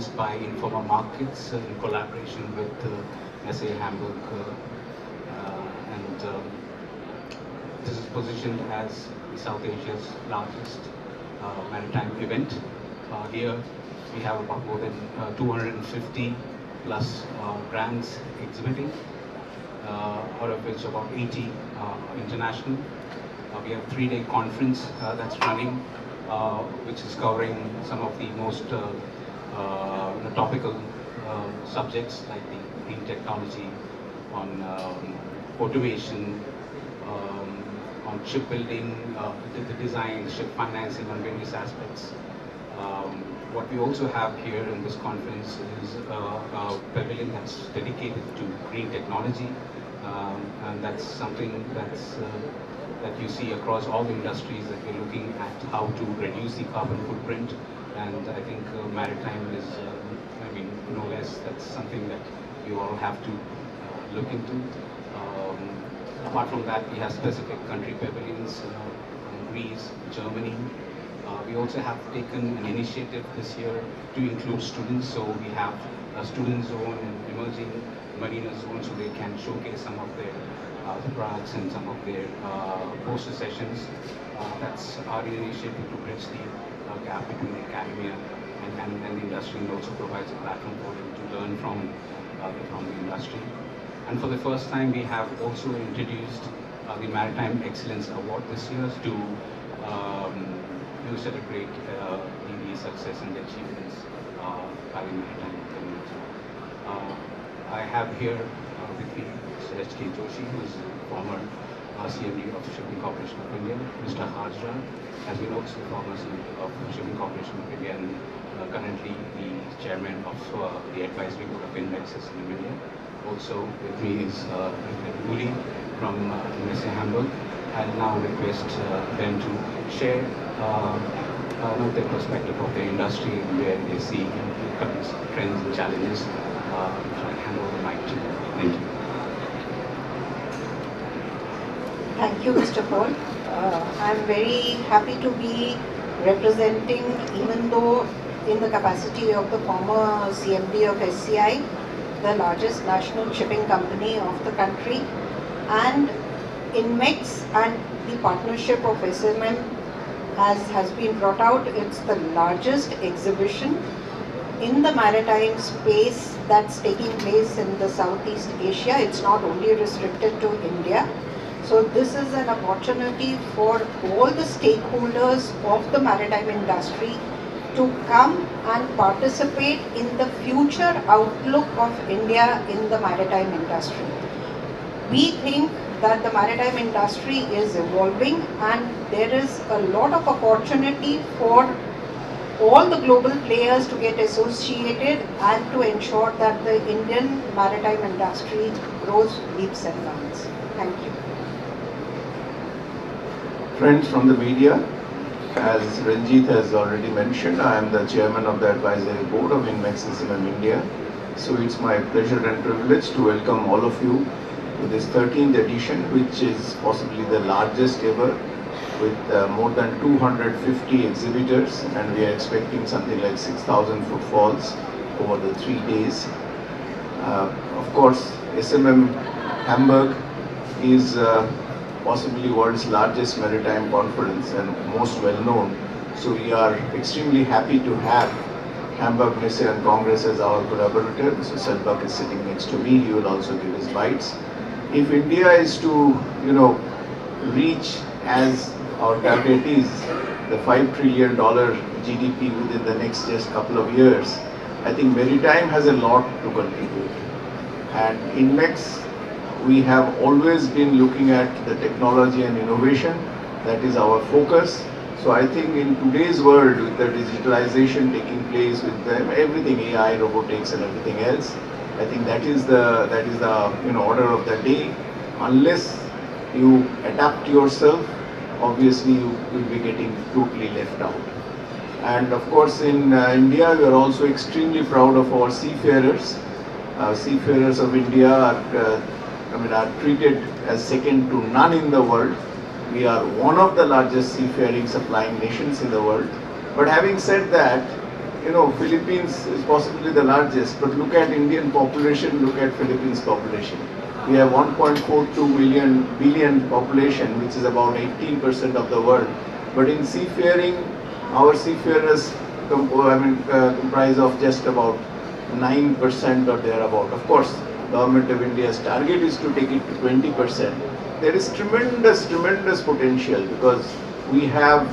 produced by Informa Markets in collaboration with SA Hamburg, and this is positioned as South Asia's largest maritime event. Here we have about more than 250 plus brands exhibiting, out of which about 80 international. We have a 3-day conference that's running, which is covering some of the most topical subjects like the green technology, on automation, on shipbuilding, the design, ship financing, on various aspects. What we also have here in this conference is a pavilion that's dedicated to green technology, and that's something that you see across all the industries, that we're looking at how to reduce the carbon footprint. And I think maritime is, no less, that's something that you all have to look into. Apart from that, we have specific country pavilions in Greece, Germany. We also have taken an initiative this year to include students, so we have a student zone and emerging marina zone, so they can showcase some of their products and some of their poster sessions. That's our initiative to bridge the gap between the academia and the industry, and also provides a platform for them to learn from the industry. And for the first time, we have also introduced the Maritime Excellence Award this year to celebrate the success and the achievements by the maritime community. I have here with me Mr. H.K. Joshi, who is former CMD of Shipping Corporation of India. Mr. Hajra has been also former CMD of Shipping Corporation of India, and currently the chairman of the advisory board of INMEX System in India. Also with me is Uli from SA Hamburg. I'll now request them to share their perspective of the industry and where they see current trends and challenges. So I'll hand over the mic to you. Thank you. Thank you, Mr. Paul. I'm very happy to be representing, even though in the capacity of the former CMD of SCI, the largest national shipping company of the country, and INMEX and the partnership of SMM, as has been brought out, it's the largest exhibition in the maritime space that's taking place in the Southeast Asia. It's not only restricted to India. So this is an opportunity for all the stakeholders of the maritime industry to come and participate in the future outlook of India in the maritime industry. We think that the maritime industry is evolving, and there is a lot of opportunity for all the global players to get associated and to ensure that the Indian maritime industry grows leaps and bounds. Thank you. Friends from the media, as Ranjit has already mentioned, I am the chairman of the advisory board of INMEX System India. So it's my pleasure and privilege to welcome all of you to this 13th edition, which is possibly the largest ever, with more than 250 exhibitors, and we are expecting something like 6,000 footfalls over the 3 days. Of course, SMM Hamburg is possibly world's largest maritime conference and most well known. So we are extremely happy to have Hamburg Messe and Congress as our collaborator. Mr. Selbach is sitting next to me. He will also give his bites. If India is to, reach, as our target is, the $5 trillion GDP within the next just couple of years, I think maritime has a lot to contribute. And INMEX, we have always been looking at the technology and innovation. That is our focus. So I think in today's world, with the digitalization taking place, with everything AI, robotics, and everything else, I think that is the order of the day. Unless you adapt yourself, obviously you will be getting totally left out. And of course, in India, we are also extremely proud of our seafarers. Seafarers of India are treated as second to none in the world. We are one of the largest seafaring supplying nations in the world. But having said that, Philippines is possibly the largest, but look at Indian population, look at Philippines population. We have 1.42 billion population, which is about 18% of the world. But in seafaring, our seafarers comprise of just about 9% or thereabout. Of course, Government of India's target is to take it to 20%. There is tremendous potential because we have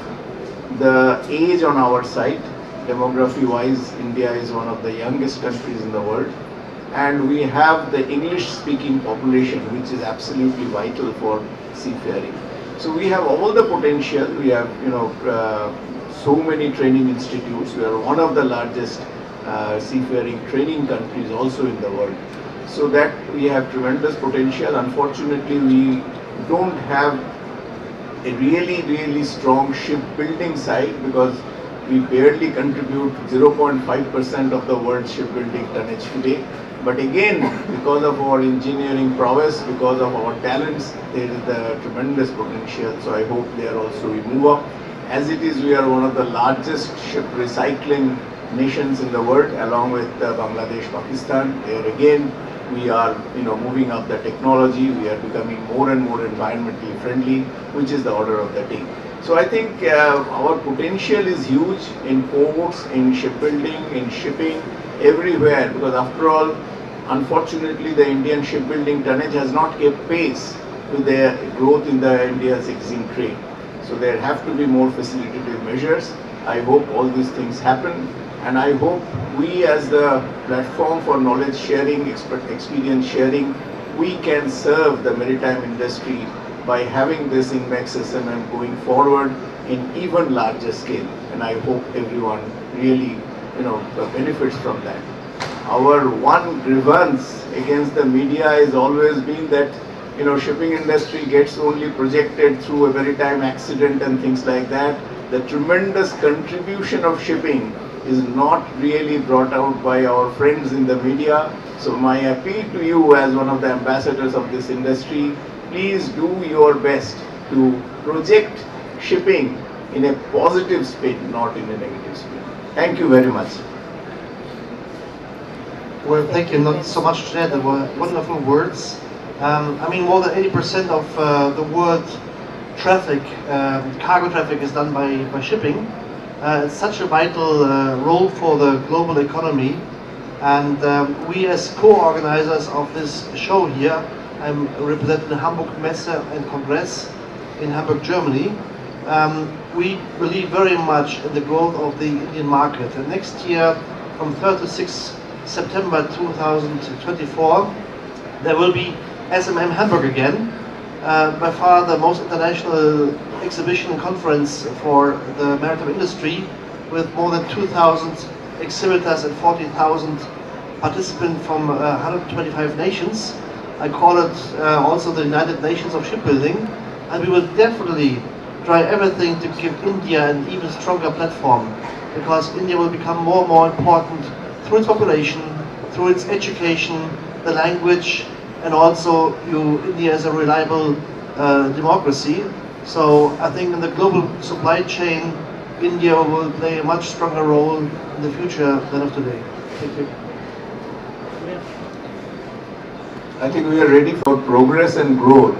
the age on our side. Demography-wise, India is one of the youngest countries in the world, and we have the English-speaking population, which is absolutely vital for seafaring. So we have all the potential. We have, so many training institutes. We are one of the largest seafaring training countries also in the world. So that we have tremendous potential. Unfortunately, we don't have a really strong shipbuilding side because we barely contribute 0.5% of the world's shipbuilding tonnage today. But again, because of our engineering prowess, because of our talents, there is the tremendous potential. So I hope there also we move up. As it is, we are one of the largest ship recycling nations in the world, along with Bangladesh, Pakistan. There again, we are moving up the technology. We are becoming more and more environmentally friendly, which is the order of the day. So I think our potential is huge in ports, in shipbuilding, in shipping, everywhere, because after all, unfortunately, the Indian shipbuilding tonnage has not kept pace with the growth in the India's exim trade. So there have to be more facilitative measures. I hope all these things happen, and I hope we as the platform for knowledge sharing, experience sharing, we can serve the maritime industry by having this INMEX SMM going forward in even larger scale. And I hope everyone really benefits from that. Our one grievance against the media has always been that shipping industry gets only projected through a maritime accident and things like that. The tremendous contribution of shipping is not really brought out by our friends in the media. So my appeal to you as one of the ambassadors of this industry, please do your best to project shipping in a positive spin, not in a negative spin. Thank you very much. Well, thank you not so much, Jed. There were wonderful words. More than 80% of the world traffic, cargo traffic, is done by shipping. It's such a vital role for the global economy, and we as co-organizers of this show here, I'm representing the Hamburg Messe and Congress in Hamburg, Germany. We believe very much in the growth of the Indian market. And next year, from 3rd to 6th September 2024, there will be SMM Hamburg again. By far the most international exhibition and conference for the maritime industry, with more than 2,000 exhibitors and 40,000 participants from 125 nations. I call it also the United Nations of Shipbuilding, and we will definitely try everything to give India an even stronger platform, because India will become more and more important through its population, through its education, the language, and also India is a reliable democracy. So I think in the global supply chain, India will play a much stronger role in the future than of today. Thank you. I think we are ready for progress and growth.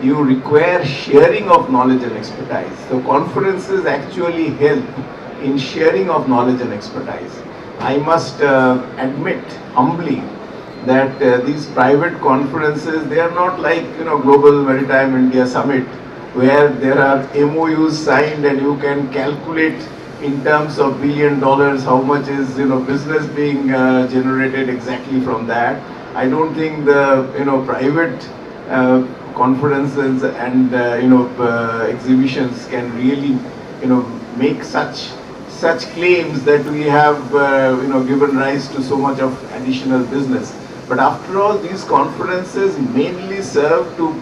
You require sharing of knowledge and expertise. So conferences actually help in sharing of knowledge and expertise. I must admit humbly that these private conferences, they are not like Global Maritime India Summit, where there are MOUs signed and you can calculate in terms of $1 billion how much is business being generated exactly from that. I don't think the private conferences and exhibitions can really make such claims that we have given rise to so much of additional business. But after all, these conferences mainly serve to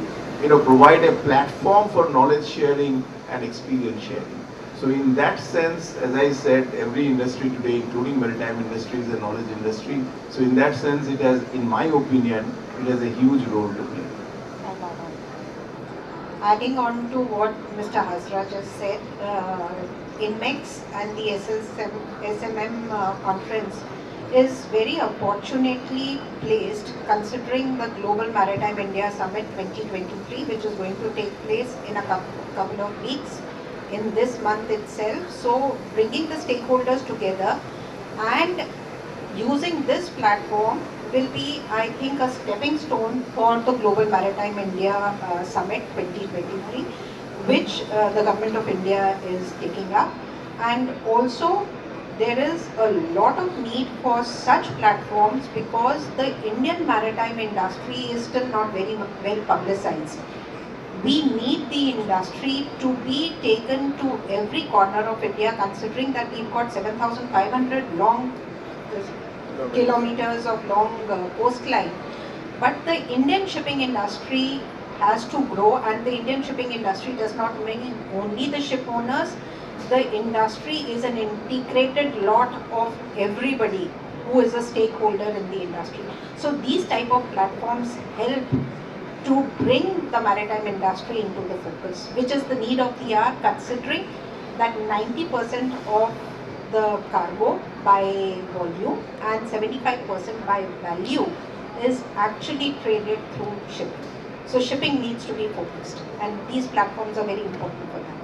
provide a platform for knowledge sharing and experience sharing. So in that sense, as I said, every industry today, including maritime industry, is a knowledge industry. So in that sense, it has, in my opinion, it has a huge role to play. adding on to what Mr. Hazra just said, INMEX and the SMM conference is very opportunely placed considering the Global Maritime India Summit 2023, which is going to take place in a couple of weeks in this month itself. So bringing the stakeholders together and using this platform will be, I think, a stepping stone for the Global Maritime India Summit 2023, which the Government of India is taking up. And also, there is a lot of need for such platforms because the Indian maritime industry is still not very well publicized. We need the industry to be taken to every corner of India, considering that we've got 7,500 kilometers of long coastline. But the Indian shipping industry has to grow, and the Indian shipping industry does not mean only the ship owners. The industry is an integrated lot of everybody who is a stakeholder in the industry. So these type of platforms help to bring the maritime industry into the focus, which is the need of the hour, considering that 90% of the cargo by volume and 75% by value is actually traded through shipping. So shipping needs to be focused, and these platforms are very important for that.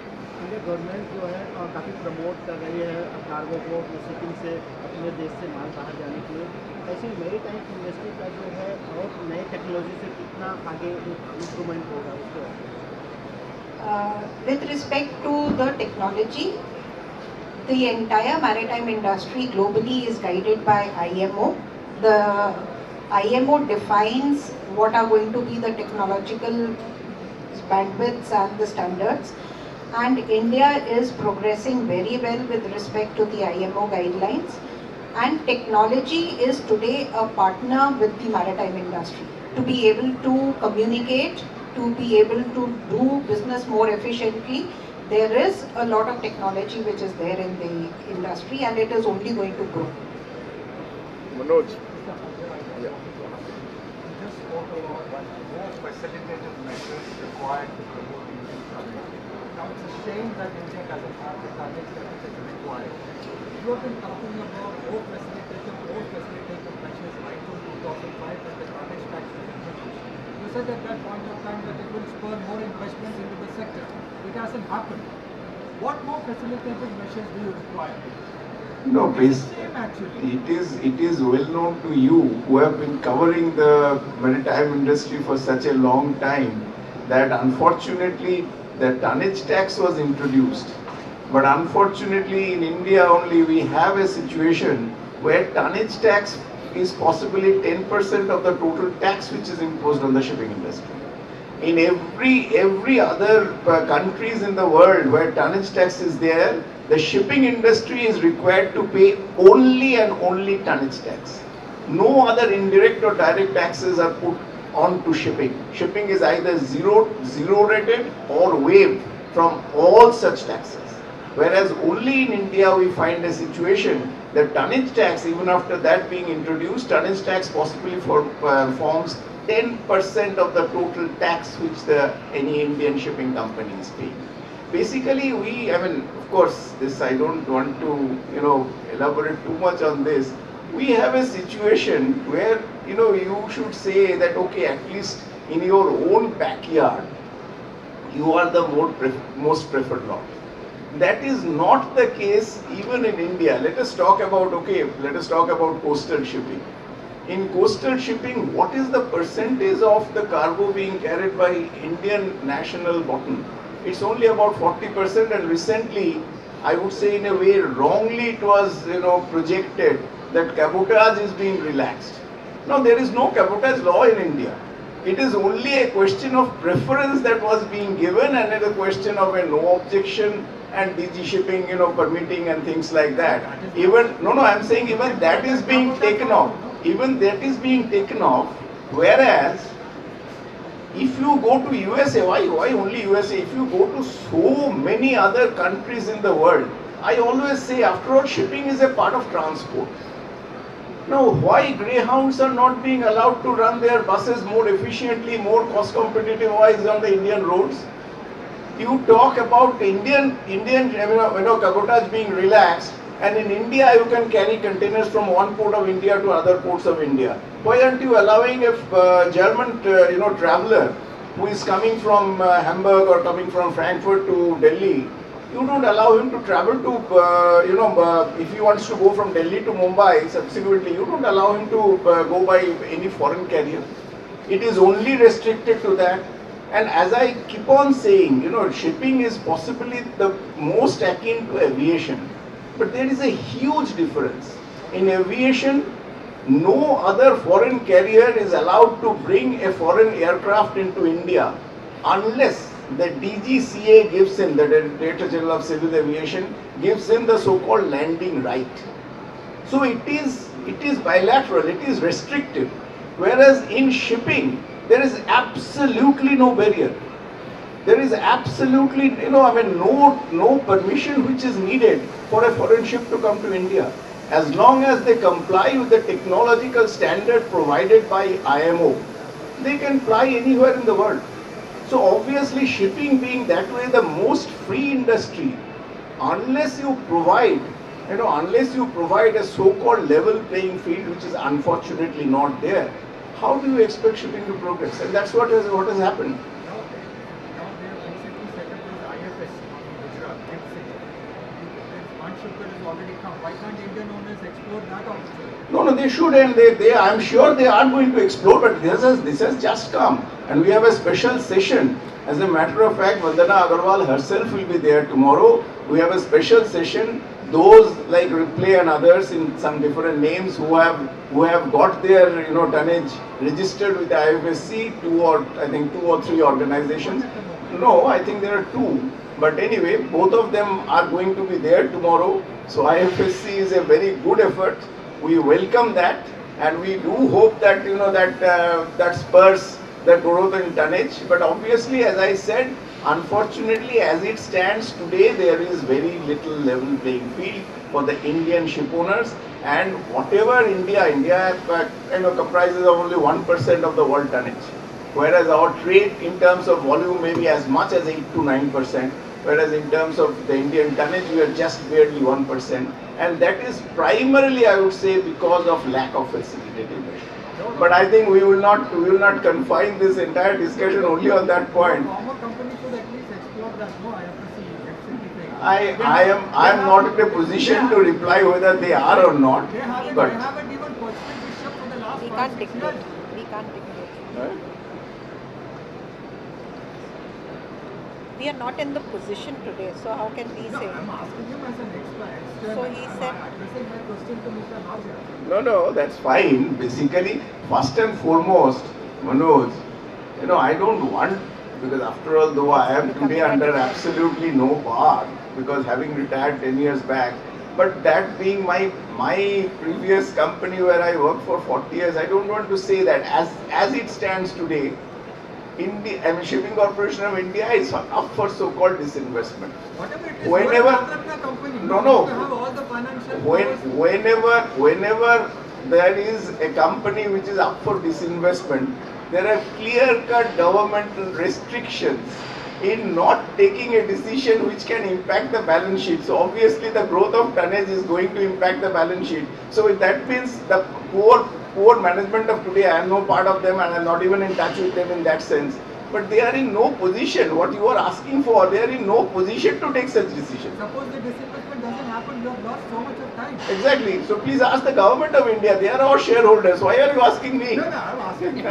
Government जो है काफ़ी promote कर रही है cargo को shipping से अपने देश से माल बाहर जाने के लिए। ऐसे मैरीटाइम इंडस्ट्री का जो है और नई टेक्नोलॉजी से कितना आगे इम्प्रूवमेंट होगा उसको? With respect to the technology, the entire maritime industry globally is guided by IMO. The IMO defines what are going to be the technological bandwidths and the standards. And India is progressing very well with respect to the IMO guidelines, and technology is today a partner with the maritime industry to be able to communicate, to be able to do business more efficiently. There is a lot of technology which is there in the industry, and it is only going to grow. Manoj. Yeah. Just spoke about more facilitative measures required to promote Indian economy. Now it's a shame that India doesn't have the tonnage that is required. You have been talking about more facilitative measures right from 2005 when the tonnage tax was introduced. You said at that point of time that it will spur more investment into the sector. It hasn't happened. What more facilitative measures do you require? No, It's the same actually. it is well known to you who have been covering the maritime industry for such a long time that unfortunately the tonnage tax was introduced. But unfortunately in India only we have a situation where tonnage tax is possibly 10% of the total tax which is imposed on the shipping industry. In every other countries in the world where tonnage tax is there, the shipping industry is required to pay only and only tonnage tax. No other indirect or direct taxes are put on to shipping. Shipping is either zero rated or waived from all such taxes. Whereas only in India we find a situation that tonnage tax, even after that being introduced, tonnage tax possibly forms 10% of the total tax which any Indian shipping company is paying. Basically, of course, this I don't want to, elaborate too much on this. We have a situation where, you should say that, okay, at least in your own backyard, you are the most preferred lot. That is not the case even in India. Let us talk about coastal shipping. In coastal shipping, what is the percentage of the cargo being carried by Indian national bottom? It's only about 40%, and recently, I would say in a way wrongly it was projected that cabotage is being relaxed. Now there is no cabotage law in India. It is only a question of preference that was being given, and it is a question of a no objection and DG shipping, permitting and things like that. I'm saying even that is being taken off. Even that is being taken off, whereas if you go to USA, why only USA? If you go to so many other countries in the world, I always say, after all, shipping is a part of transport. Now, why greyhounds are not being allowed to run their buses more efficiently, more cost competitive wise on the Indian roads? You talk about Indian, cabotage being relaxed, and in India you can carry containers from one port of India to other ports of India. Why aren't you allowing a German, traveler who is coming from Hamburg or coming from Frankfurt to Delhi? You don't allow him to travel to, if he wants to go from Delhi to Mumbai subsequently, you don't allow him to go by any foreign carrier. It is only restricted to that. And as I keep on saying, shipping is possibly the most akin to aviation. But there is a huge difference. In aviation, no other foreign carrier is allowed to bring a foreign aircraft into India unless the DGCA gives him, the Director General of Civil Aviation, gives him the so-called landing right. So it is bilateral, it is restrictive. Whereas in shipping, there is absolutely no barrier. There is absolutely, no permission which is needed for a foreign ship to come to India. As long as they comply with the technological standard provided by IMO, they can fly anywhere in the world. So obviously shipping being that way the most free industry, unless you provide a so-called level playing field, which is unfortunately not there, how do you expect shipping to progress? And that's what has happened. Now they have recently set up this IFSC in Gujarat, GIFT City. If unshipper has already come, why can't Indian owners explore that opportunity? No, they should, and I'm sure they are going to explore, but this has just come. And we have a special session. As a matter of fact, Vandana Agarwal herself will be there tomorrow. We have a special session. Those like Ripley and others in some different names who have got their tonnage registered with the IFSC, two or three organizations. No, I think there are two. But anyway, both of them are going to be there tomorrow. So IFSC is a very good effort. We welcome that, and we do hope that that spurs the growth in tonnage. But obviously, as I said, unfortunately, as it stands today, there is very little level playing field for the Indian ship owners. And whatever India comprises of only 1% of the world tonnage, whereas our trade in terms of volume may be as much as 8 to 9%, whereas in terms of the Indian tonnage, we are just barely 1%. And that is primarily, I would say, because of lack of facilitative measure. But I think we will not confine this entire discussion only on that point. Former companies should at least explore that. No, IFSC, GIFT City thing. I am not in a position to reply whether they are or not. They haven't even purchased this ship for the last We 5, can't 6 dictate. years. We can't dictate. Right? We are not in the position today, so how can we No, say? I'm asking him as an expert. So he said- I'm addressing my question to Mr. Nadia. No, that's fine. Basically, first and foremost, Manoj, I don't want, because after all, though I am today under absolutely no bar, because having retired 10 years back, but that being my previous company where I worked for 40 years, I don't want to say that as it stands today, Shipping Corporation of India is up for so-called disinvestment. Whatever it is, Whenever- you are a contractor company. No. You have all the financial powers. Whenever there is a company which is up for disinvestment, there are clear-cut governmental restrictions in not taking a decision which can impact the balance sheet. So obviously the growth of tonnage is going to impact the balance sheet. So that means the poor management of today, I am no part of them and I am not even in touch with them in that sense. But they are in no position, what you are asking for, they are in no position to take such decisions. Suppose the disinvestment doesn't happen, you have lost so much of time. Exactly. So please ask the government of India, they are our shareholders. Why are you asking me? No, I'm asking you.